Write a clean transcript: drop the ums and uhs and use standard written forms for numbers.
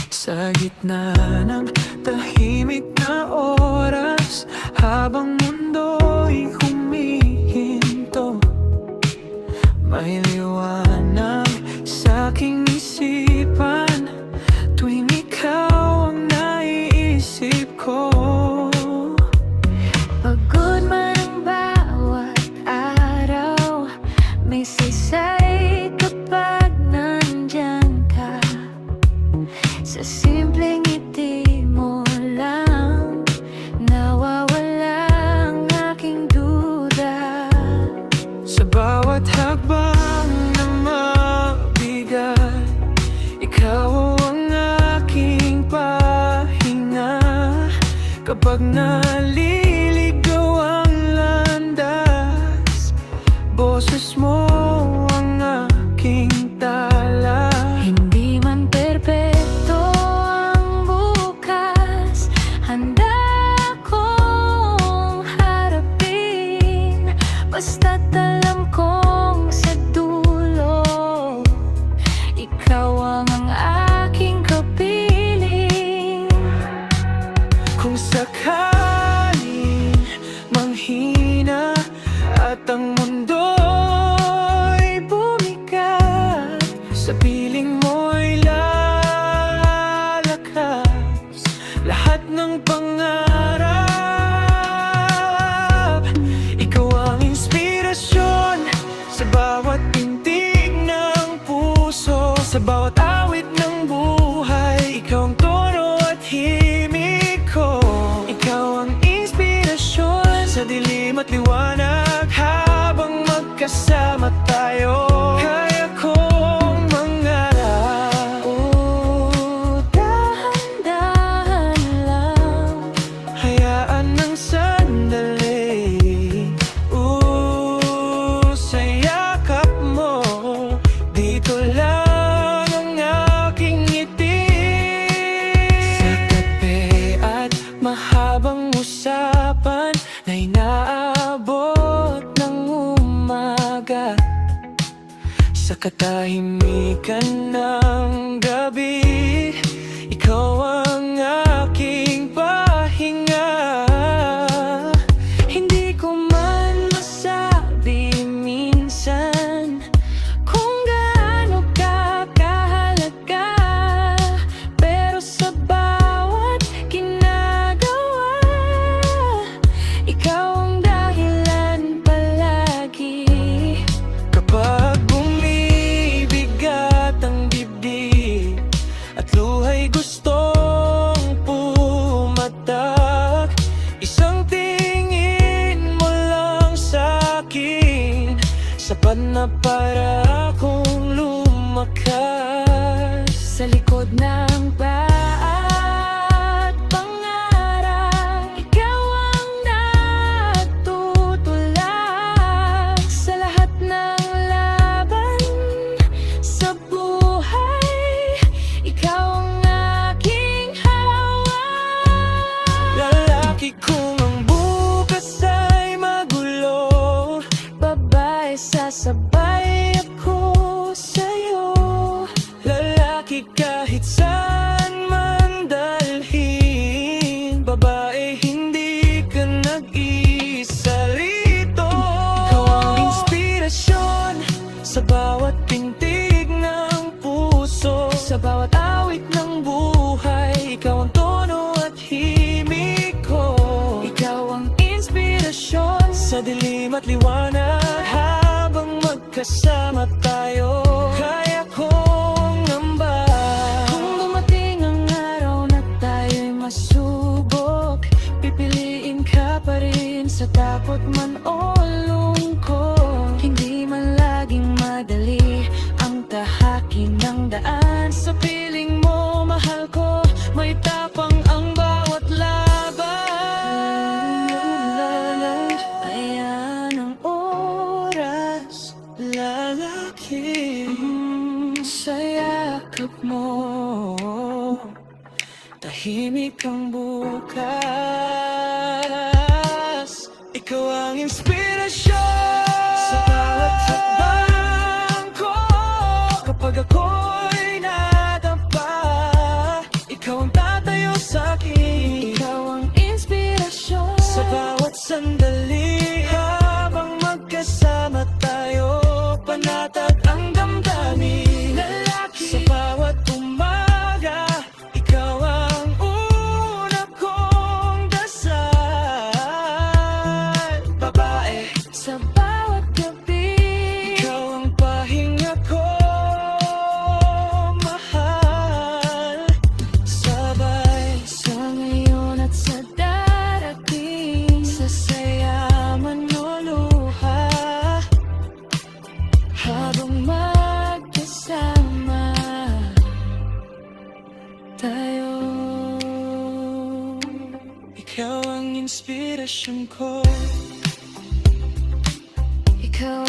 Sa gitna ng tahimik na oras, habang mundo'y humihinto, may liwanag sa aking isipan tuwing ikaw ang naiisip ko. Pagod man ang bawat araw, may saysay kapag nandyan ka. Sa simpleng ngiti mo lang, nawawala ang aking duda. Sa bawat hakbang na mabigat, ikaw ang aking pahinga. Kapag naliligaw ang landas, boses mo ang aking tala. Hindi man perpekto ang bukas, handa akong harapin. Basta't alam kong sa dulo, ikaw ang aking kapiling. Kung sakaling manghina at ang mundo'y bumigat, sa piling mo'y lalakas lahat ng pangarap. Ikaw ang inspirasyon sa bawat pintig ng puso, sa bawat awit ng buhay. Ikaw ang tono at himig ko. Ikaw ang inspirasyon sa dilim at liwanag. Habang magkasama tayo, kaya kong mangarap. Oh, dahan-dahan lang, Hayaan ng sandali, sa yakap mo. Dito lang ang aking ngiti. Sa tabi at mahabang usapan na inaabot ng umaga, sa katahimikan ng gabi, ikaw ang aking pahinga. Hindi ko man masabi minsan kung gaano ka kahalaga, pero sa bawat ginagawa, ikaw ang dahilan palagi. Kapag bumibigat ang dibdib at luha'y gustong pumatak, isang tingin mo lang sa'kin, sapat na para akong lumakas. Sa likod ng bawat pangarap, ikaw ang nagtutulak. Sa lahat ng laban sa buhay, ikaw ang aking hawak. Lalaki kung ang bukas ay magulo, Babae, sasabay ako sa'yo. lalaki kahit saan man dalhin, babae hindi ka nag-iisa rito. Ikaw ang inspirasyon sa bawat pintig ng puso, sa bawat awit ng buhay. Ikaw ang tono at himig ko. Ikaw ang inspirasyon sa dilim at liwanag. Habang magkasama tayo, kaya kong ngamba. Kung dumating ang araw na tayo'y masubok, pipiliin ka pa rin sa takot man o lungkot. Hindi man laging madali ang tahakin ng daan. Sa piling mo, mahal ko, may tapang ang bawat laban. Ayan ang oras, Lalaki sa yakap mo. tahimik ang bukas. Ikaw ang inspirasyon sa bawat hakbang ko. Ikaw ang inspirasyon ko. Ikaw